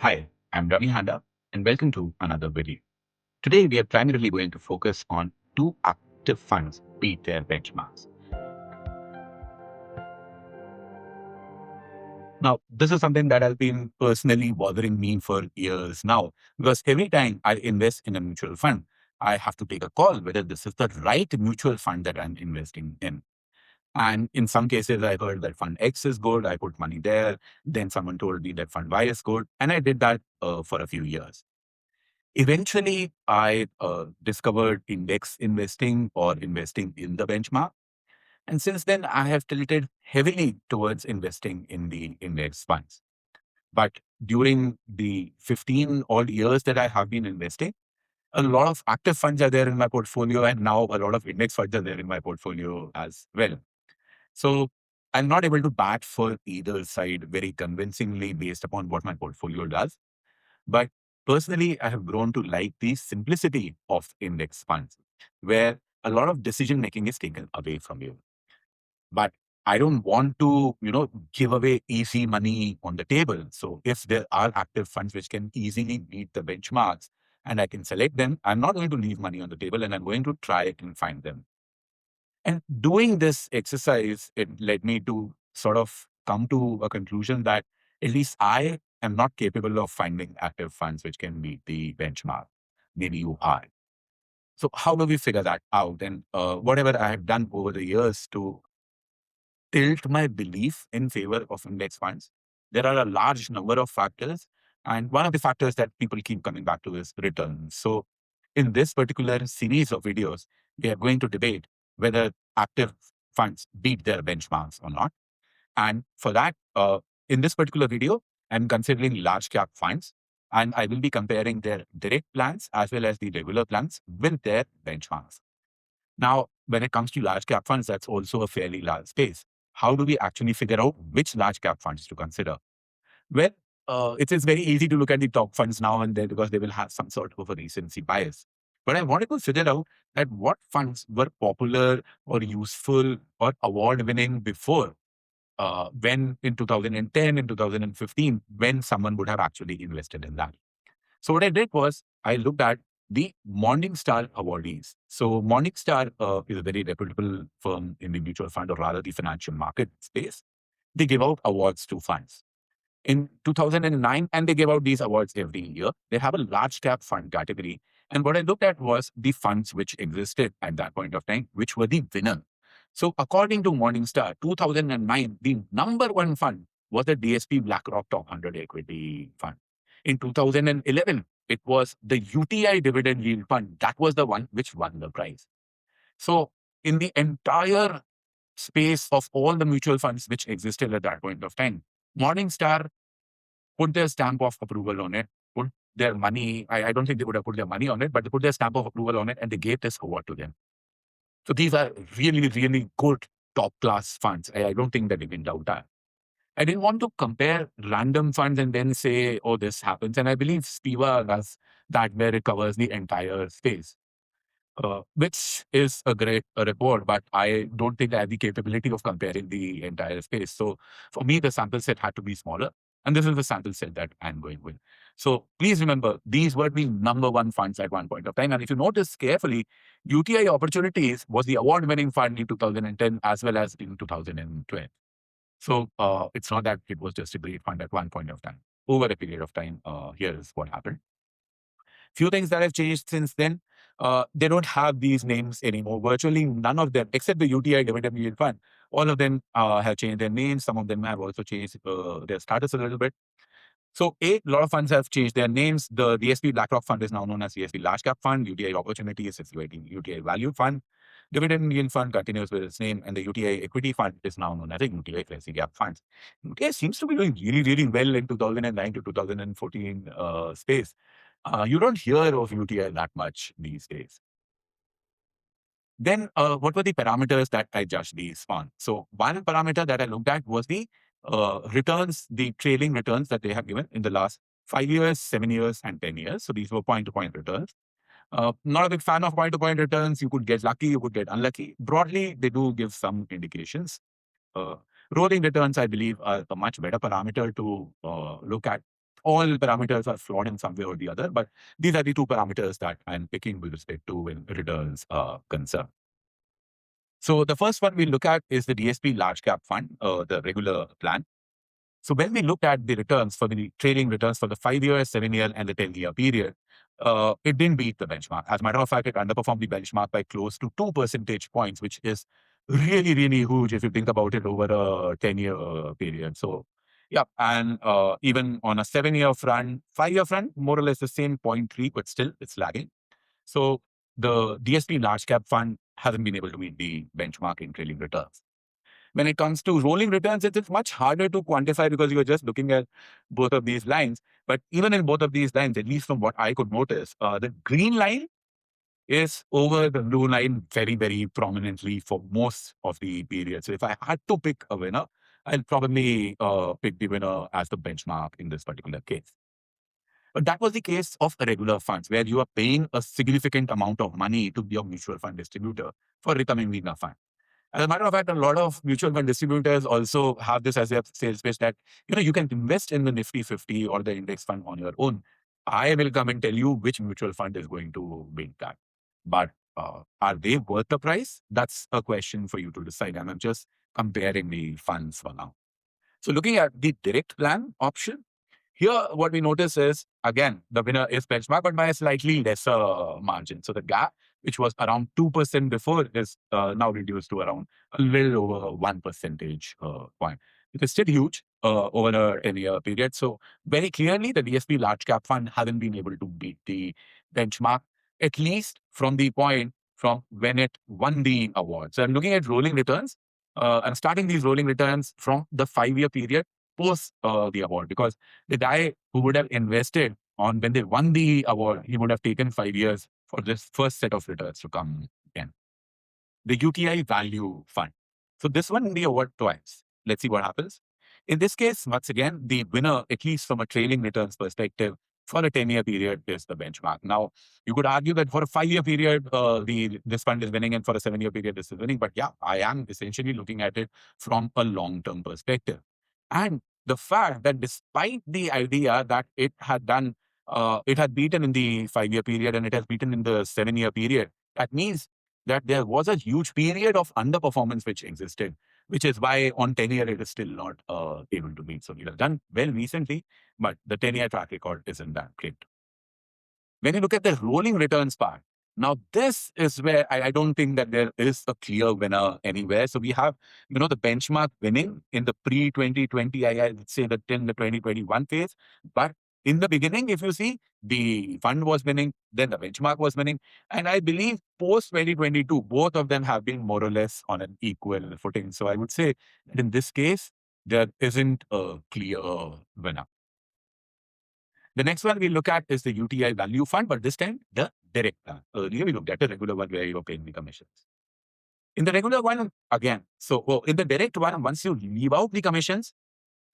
Hi, I'm Ravi Handa, and welcome to another video. Today, we are primarily going to focus on two active funds beat their benchmarks. Now, this is something that has been personally bothering me for years now, because every time I invest in a mutual fund, I have to take a call whether this is the right mutual fund that I'm investing in. And in some cases, I heard that fund X is good. I put money there. Then someone told me that fund Y is good. And I did that for a few years. Eventually, I discovered index investing or investing in the benchmark. And since then, I have tilted heavily towards investing in the index funds. But during the 15 odd years that I have been investing, a lot of active funds are there in my portfolio. And now a lot of index funds are there in my portfolio as well. So I'm not able to bat for either side very convincingly based upon what my portfolio does. But personally, I have grown to like the simplicity of index funds, where a lot of decision making is taken away from you. But I don't want to, give away easy money on the table. So if there are active funds which can easily beat the benchmarks and I can select them, I'm not going to leave money on the table and I'm going to try and find them. And doing this exercise, it led me to sort of come to a conclusion that at least I am not capable of finding active funds which can meet the benchmark. Maybe you are. So how do we figure that out? And whatever I have done over the years to tilt my belief in favor of index funds, there are a large number of factors. And one of the factors that people keep coming back to is returns. So in this particular series of videos, we are going to debate whether active funds beat their benchmarks or not. And for that, in this particular video, I'm considering large cap funds, and I will be comparing their direct plans as well as the regular plans with their benchmarks. Now, when it comes to large cap funds, that's also a fairly large space. How do we actually figure out which large cap funds to consider? Well, it is very easy to look at the top funds now and then because they will have some sort of a recency bias. But I wanted to figure out that what funds were popular or useful or award winning before, when in 2010 and 2015, when someone would have actually invested in that. So what I did was I looked at the Morningstar awardees. So Morningstar is a very reputable firm in the mutual fund or rather the financial market space. They give out awards to funds in 2009, and they give out these awards every year. They have a large cap fund category. And what I looked at was the funds which existed at that point of time, which were the winner. So according to Morningstar, 2009, the number one fund was the DSP BlackRock Top 100 Equity Fund. In 2011, it was the UTI Dividend Yield Fund. That was the one which won the prize. So in the entire space of all the mutual funds which existed at that point of time, Morningstar put their stamp of approval on it, put their money. I don't think they would have put their money on it, but they put their stamp of approval on it and they gave this award to them. So these are really, really good top class funds. I don't think that they can doubt that. I didn't want to compare random funds and then say, oh, this happens. And I believe Spiva does that where it covers the entire space. Which is a great report, but I don't think I have the capability of comparing the entire space. So for me, the sample set had to be smaller. And this is the sample set that I'm going with. So please remember, these were the number one funds at one point of time. And if you notice carefully, UTI Opportunities was the award-winning fund in 2010 as well as in 2012. So it's not that it was just a great fund at one point of time. Over a period of time, here is what happened. Few things that have changed since then. They don't have these names anymore. Virtually none of them, except the UTI Dividend Yield Fund, all of them have changed their names. Some of them have also changed their status a little bit. So, a lot of funds have changed their names. The DSP BlackRock Fund is now known as DSP Large Cap Fund. UTI Opportunities is UTI Value Fund. Dividend Yield Fund continues with its name, and the UTI Equity Fund is now known as the UTI Flexi Cap Fund. UTI seems to be doing really, really well in 2009 to 2014 space. You don't hear of UTI that much these days. Then, what were the parameters that I judged these on? So, one parameter that I looked at was the returns, the trailing returns that they have given in the last 5 years, 7 years, and 10 years. So, these were point to point returns. Not a big fan of point to point returns. You could get lucky, you could get unlucky. Broadly, they do give some indications. Rolling returns, I believe, are a much better parameter to look at. all parameters are flawed in some way or the other, but these are the two parameters that I'm picking with respect to when returns are concerned. So the first one we look at is the DSP large cap fund, the regular plan. So when we look at the returns for the trading returns for the 5-year, 7-year, and the 10-year period, it didn't beat the benchmark. As a matter of fact, it underperformed the benchmark by close to 2 percentage points, which is really, really huge if you think about it over a 10-year period. So, yeah. And even on a 7-year front, 5-year front, more or less the same 0.3, but still it's lagging. So the DSP large cap fund hasn't been able to meet the benchmark in trailing returns. When it comes to rolling returns, it's much harder to quantify because you're just looking at both of these lines. But even in both of these lines, at least from what I could notice, the green line is over the blue line very, very prominently for most of the period. So if I had to pick a winner, I'll probably pick the winner as the benchmark in this particular case. But that was the case of regular funds, where you are paying a significant amount of money to your mutual fund distributor for recommending a fund. As a matter of fact, a lot of mutual fund distributors also have this as their sales pitch that, you can invest in the Nifty 50 or the index fund on your own. I will come and tell you which mutual fund is going to beat that. But are they worth the price? That's a question for you to decide. And I'm just comparing the funds for now. So looking at the direct plan option, here, what we notice is, again, the winner is benchmark, but by a slightly lesser margin. So the gap, which was around 2% before, is now reduced to around a little over 1 percentage point. It is still huge over a 10-year period. So very clearly, the DSP large cap fund hasn't been able to beat the benchmark, at least from the point from when it won the award. So I'm looking at rolling returns. I'm starting these rolling returns from the 5-year period post the award, because the guy who would have invested on when they won the award, he would have taken 5 years for this first set of returns to come again. The UTI value fund. So this one we award twice. Let's see what happens. In this case, once again, the winner, at least from a trailing returns perspective, for a 10-year period is the benchmark. Now, you could argue that for a 5-year period, this fund is winning, and for a 7-year period, this is winning. But yeah, I am essentially looking at it from a long-term perspective. And the fact that despite the idea that it had done, it had beaten in the 5-year period and it has beaten in the 7-year period, that means that there was a huge period of underperformance which existed, which is why on 10-year it is still not able to meet. So it has done well recently, but the 10-year track record isn't that great. When you look at the rolling returns part, now this is where I don't think that there is a clear winner anywhere. So we have, the benchmark winning in the pre-2020, I would say that in the 2021 phase. But in the beginning, if you see, the fund was winning, then the benchmark was winning. And I believe post-2022, both of them have been more or less on an equal footing. So I would say that in this case, there isn't a clear winner. The next one we look at is the UTI value fund, but this time the direct plan. Earlier we looked at the regular one where you're paying the commissions. In the regular one, again, in the direct one, once you leave out the commissions,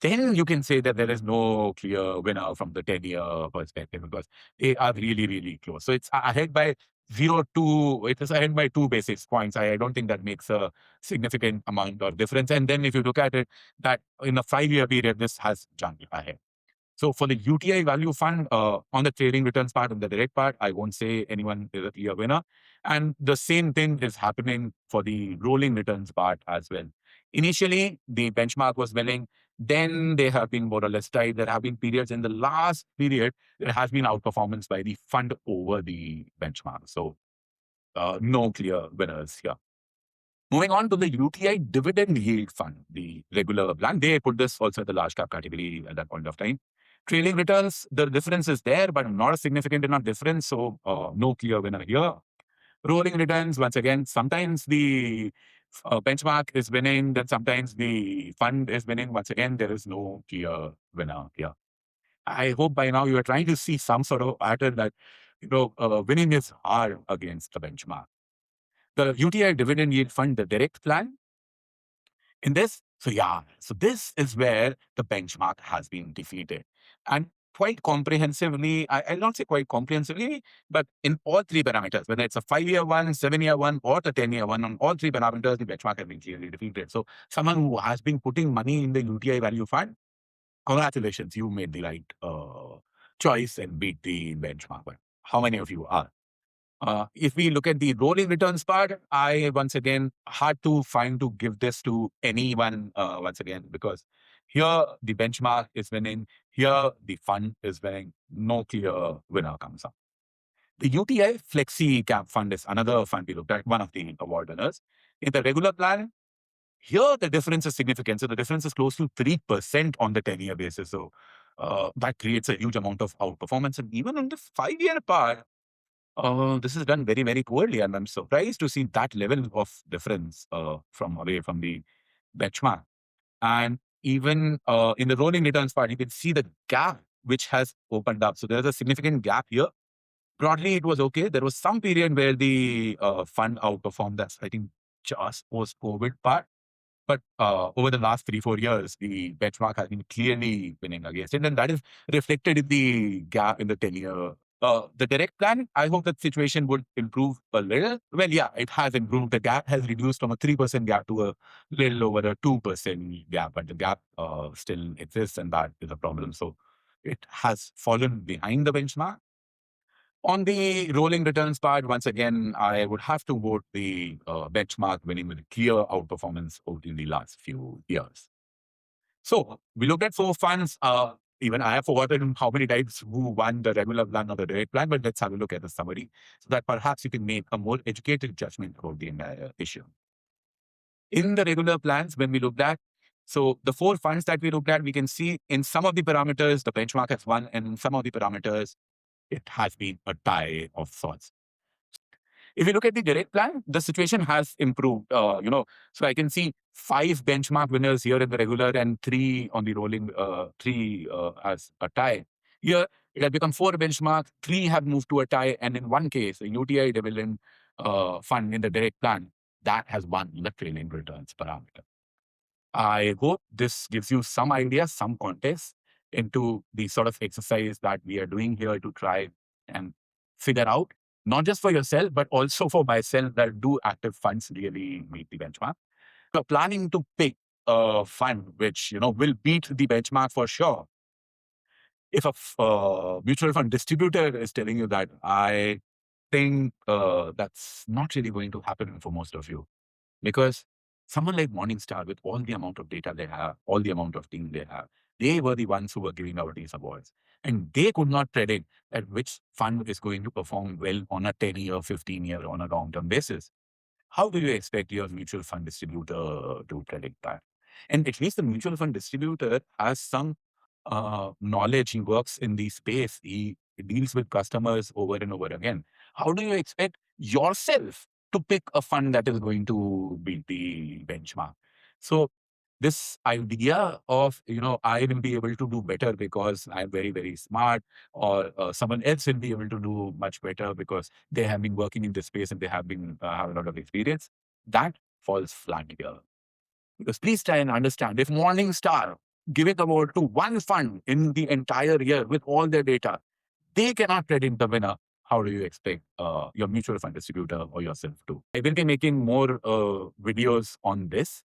then you can say that there is no clear winner from the 10-year perspective, because they are really, really close. So it's ahead by 0.2, it is ahead by 2 basis points. I don't think that makes a significant amount of difference. And then if you look at it, that in a 5-year period, this has jumped ahead. So for the UTI value fund, on the trading returns part and the direct part, I won't say anyone is a clear winner. And the same thing is happening for the rolling returns part as well. Initially, the benchmark was winning. Then they have been more or less tight. There have been periods in the last period, there has been outperformance by the fund over the benchmark. So no clear winners here. Moving on to the UTI dividend yield fund, the regular plan. They put this also in the large cap category at that point of time. Trailing returns, the difference is there, but not a significant enough difference. So no clear winner here. Rolling returns, once again, sometimes the benchmark is winning, then sometimes the fund is winning. Once again, there is no clear winner here. I hope by now you are trying to see some sort of pattern that, winning is hard against the benchmark. The UTI dividend yield fund, the direct plan, in this, so this is where the benchmark has been defeated. And quite comprehensively, I'll not say quite comprehensively, but in all 3 parameters, whether it's a 5-year one, 7-year one, or the 10-year one, on all 3 parameters, the benchmark has been clearly defeated. So someone who has been putting money in the UTI value fund congratulations, you made the right choice and beat the benchmark. But how many of you are? If we look at the rolling returns part, I once again hard to find to give this to anyone once again, because here the benchmark is winning, here the fund is winning, no clear winner comes up. The UTI Flexi Cap Fund is another fund we looked at, one of the award winners. In the regular plan, here the difference is significant. So the difference is close to 3% on the 10-year basis. So that creates a huge amount of outperformance. And even on the 5-year part, this is done very, very poorly. And I'm surprised to see that level of difference from away from the benchmark. And even in the rolling returns part, you can see the gap which has opened up. So there's a significant gap here. Broadly, it was okay. There was some period where the fund outperformed. That's, I think, just post-COVID part. But over the last 3-4 years, the benchmark has been clearly winning against it. And that is reflected in the gap in the 10-year. The direct plan, I hope that situation would improve a little. Well, yeah, it has improved. The gap has reduced from a 3% gap to a little over a 2% gap. But the gap still exists, and that is a problem. So it has fallen behind the benchmark. On the rolling returns part, once again, I would have to vote the benchmark winning with clear outperformance over in the last few years. So we looked at 4 funds. Even I have forgotten how many times who won the regular plan or the direct plan, but let's have a look at the summary so that perhaps you can make a more educated judgment about the entire issue. In the regular plans, when we looked at, so the 4 funds that we looked at, we can see in some of the parameters, the benchmark has won, and in some of the parameters, it has been a tie of sorts. If you look at the direct plan, the situation has improved. So I can see 5 benchmark winners here in the regular and 3 on the rolling, 3 as a tie. Here it has become 4 benchmark, 3 have moved to a tie, and in one case, a UTI Dividend fund in the direct plan that has won the trailing returns parameter. I hope this gives you some idea, some context into the sort of exercise that we are doing here to try and figure out, not just for yourself, but also for myself, that do active funds really meet the benchmark. So planning to pick a fund which, will beat the benchmark for sure. If a mutual fund distributor is telling you that, I think that's not really going to happen for most of you. Because someone like Morningstar, with all the amount of data they have, all the amount of team they have, they were the ones who were giving out these awards. And they could not predict that which fund is going to perform well on a 10-year, 15-year, on a long-term basis. How do you expect your mutual fund distributor to predict that? And at least the mutual fund distributor has some knowledge. He works in the space. He deals with customers over and over again. How do you expect yourself to pick a fund that is going to beat the benchmark? So this idea of, I will be able to do better because I'm very, very smart, or someone else will be able to do much better because they have been working in this space and they have been have a lot of experience, that falls flat here. Because please try and understand, if Morningstar giving award to one fund in the entire year with all their data, they cannot predict the winner. How do you expect your mutual fund distributor or yourself to? I will be making more videos on this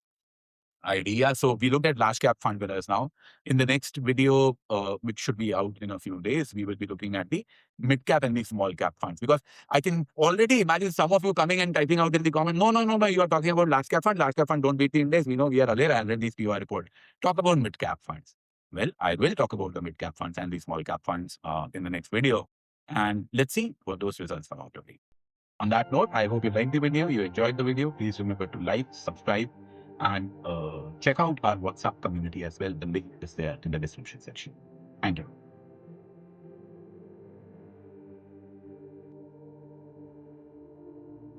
idea. So we looked at large cap fund winners now. In the next video, which should be out in a few days, we will be looking at the mid cap and the small cap funds. Because I can already imagine some of you coming and typing out in the comment, no, you are talking about large cap fund. Large cap fund don't beat the index. We know, we are aware. I read this PR report. Talk about mid cap funds. Well, I will talk about the mid cap funds and the small cap funds in the next video. And let's see what those results come out to be. On that note, I hope you liked the video, you enjoyed the video. Please remember to like, subscribe, and check out our WhatsApp community as well. The link is there in the description section. Thank you.